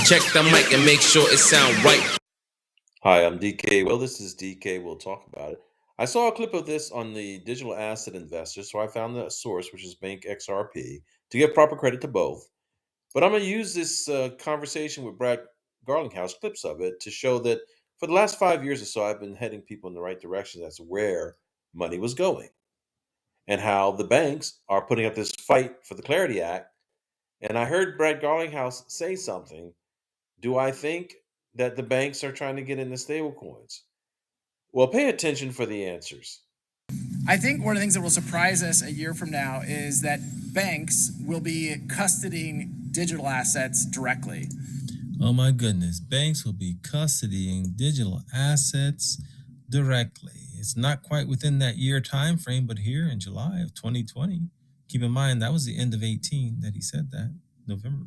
Check the mic and make sure it sound right. Hi, I'm DK. Well, this is DK. We'll talk about it. I saw a clip of this on the digital asset investor, so I found the source, which is Bank XRP, to give proper credit to both. But I'm going to use this conversation with Brad Garlinghouse, clips of it, to show that for the last 5 years or so, I've been heading people in the right direction. That's where money was going, and how the banks are putting up this fight for the Clarity Act. And I heard Brad Garlinghouse say something. Do I think that the banks are trying to get into stablecoins? Well, pay attention for the answers. I think one of the things that will surprise us a year from now is that banks will be custodying digital assets directly. Oh my goodness, banks will be custodying digital assets directly. It's not quite within that year time frame, but here in July of 2020, keep in mind that was the end of 18 that he said that, November.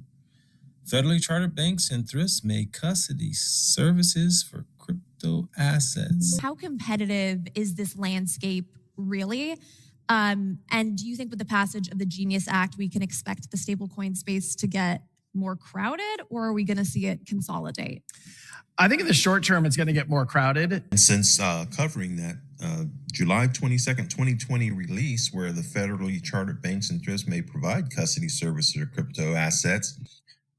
Federally chartered banks and thrifts may custody services for crypto assets. How competitive is this landscape really? And do you think with the passage of the Genius Act, we can expect the stablecoin space to get more crowded, or are we going to see it consolidate? I think in the short term, it's going to get more crowded. And since covering that July 22nd, 2020 release, where the federally chartered banks and thrifts may provide custody services for crypto assets,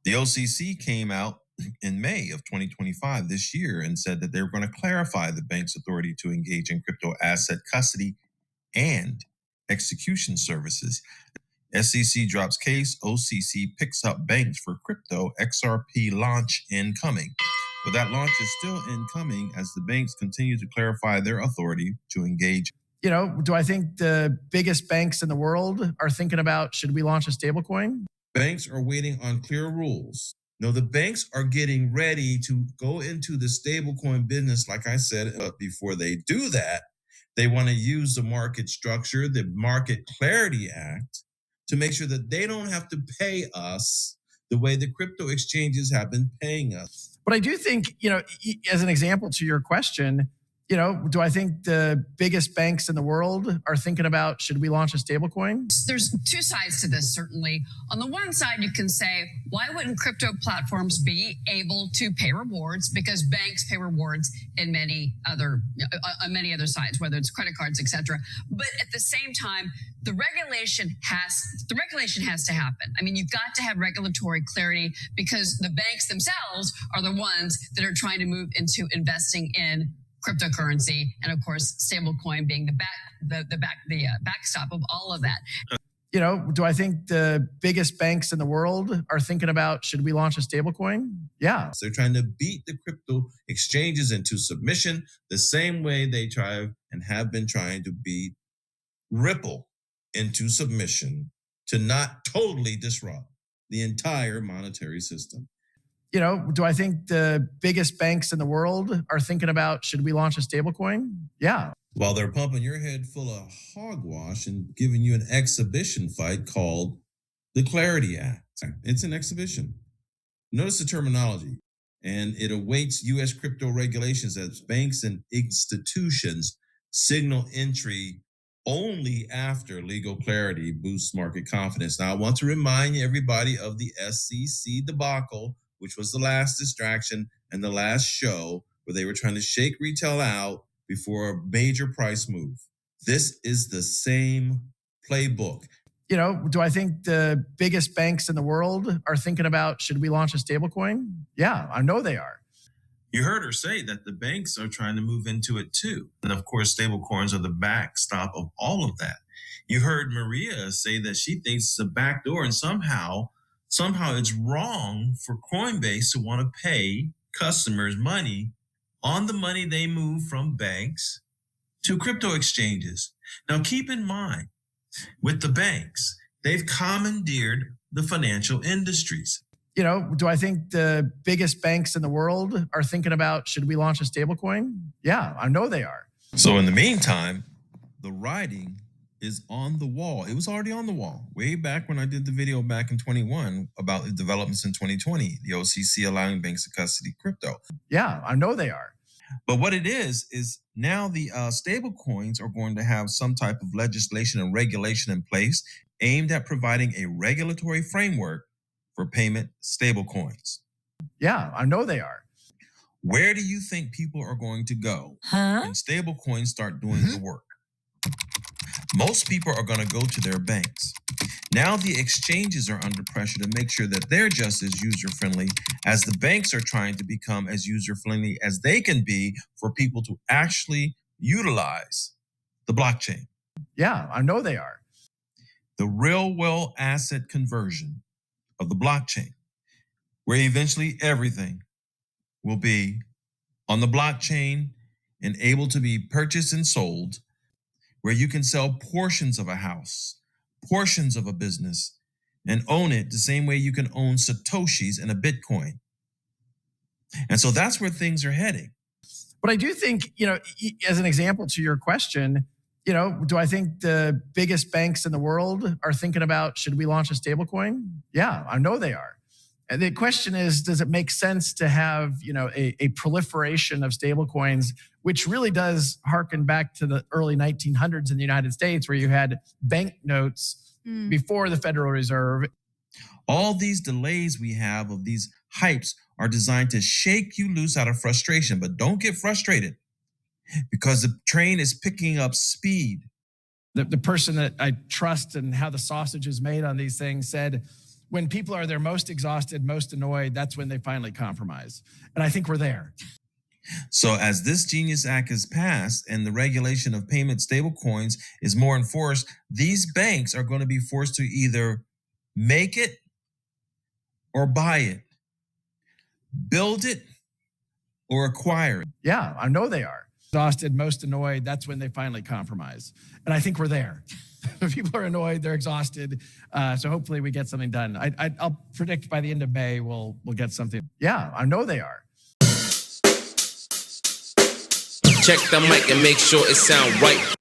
the OCC came out in May of 2025 this year and said that they were going to clarify the bank's authority to engage in crypto asset custody and execution services. SEC drops case, OCC picks up banks for crypto XRP launch incoming. But that launch is still incoming as the banks continue to clarify their authority to engage. You know, do I think the biggest banks in the world are thinking about, should we launch a stablecoin? Banks are waiting on clear rules. No, the banks are getting ready to go into the stablecoin business. Like I said, before they do that, they want to use the market structure, the Market Clarity Act, to make sure that they don't have to pay us the way the crypto exchanges have been paying us. But I do think, you know, as an example to your question, you know, do I think the biggest banks in the world are thinking about, should we launch a stablecoin? There's two sides to this, certainly. On the one side, you can say, why wouldn't crypto platforms be able to pay rewards? Because banks pay rewards in many other sides, whether it's credit cards, etc. But at the same time, the regulation has to happen. I mean, you've got to have regulatory clarity because the banks themselves are the ones that are trying to move into investing in cryptocurrency, and of course, stablecoin being the backstop of all of that. You know, do I think the biggest banks in the world are thinking about, should we launch a stablecoin? Yeah. So they're trying to beat the crypto exchanges into submission the same way they try and have been trying to beat Ripple into submission to not totally disrupt the entire monetary system. You know, do I think the biggest banks in the world are thinking about, should we launch a stablecoin? Yeah. While they're pumping your head full of hogwash and giving you an exhibition fight called the Clarity Act. It's an exhibition. Notice the terminology. And it awaits U.S. crypto regulations as banks and institutions signal entry only after legal clarity boosts market confidence. Now, I want to remind everybody of the SEC debacle, which was the last distraction and the last show where they were trying to shake retail out before a major price move. This is the same playbook. You know, do I think the biggest banks in the world are thinking about, should we launch a stablecoin? Yeah, I know they are. You heard her say that the banks are trying to move into it too. And of course, stablecoins are the backstop of all of that. You heard Maria say that she thinks it's a backdoor and somehow it's wrong for Coinbase to want to pay customers money on the money they move from banks to crypto exchanges. Now, keep in mind, with the banks, they've commandeered the financial industries. You know, do I think the biggest banks in the world are thinking about, should we launch a stablecoin? Yeah, I know they are. So in the meantime, the writing is on the wall. It was already on the wall way back when I did the video back in 21 about the developments in 2020, the OCC allowing banks to custody crypto. Yeah, I know they are. But what it is now the stable coins are going to have some type of legislation and regulation in place aimed at providing a regulatory framework for payment stable coins. Yeah, I know they are. Where do you think people are going to go when stablecoins start doing the work? Most people are going to go to their banks. Now the exchanges are under pressure to make sure that they're just as user-friendly as the banks are trying to become as user-friendly as they can be for people to actually utilize the blockchain. Yeah, I know they are. The real-world asset conversion of the blockchain, where eventually everything will be on the blockchain and able to be purchased and sold, where you can sell portions of a house, portions of a business, and own it the same way you can own Satoshis in a Bitcoin. And so that's where things are heading. But I do think, as an example to your question, do I think the biggest banks in the world are thinking about, should we launch a stablecoin? Yeah, I know they are. And the question is, does it make sense to have, a proliferation of stablecoins, which really does harken back to the early 1900s in the United States, where you had banknotes before the Federal Reserve. All these delays we have of these hypes are designed to shake you loose out of frustration, but don't get frustrated because the train is picking up speed. The person that I trust and how the sausage is made on these things said, when people are their most exhausted, most annoyed, that's when they finally compromise. And I think we're there. So as this Genius Act is passed and the regulation of payment stablecoins is more enforced, these banks are going to be forced to either make it or buy it, build it or acquire it. Yeah, I know they are. Exhausted, most annoyed, that's when they finally compromise. And I think we're there. People are annoyed, they're exhausted. So hopefully we get something done. I'll predict by the end of May, we'll get something. Yeah, I know they are. Check the mic and make sure it sound right.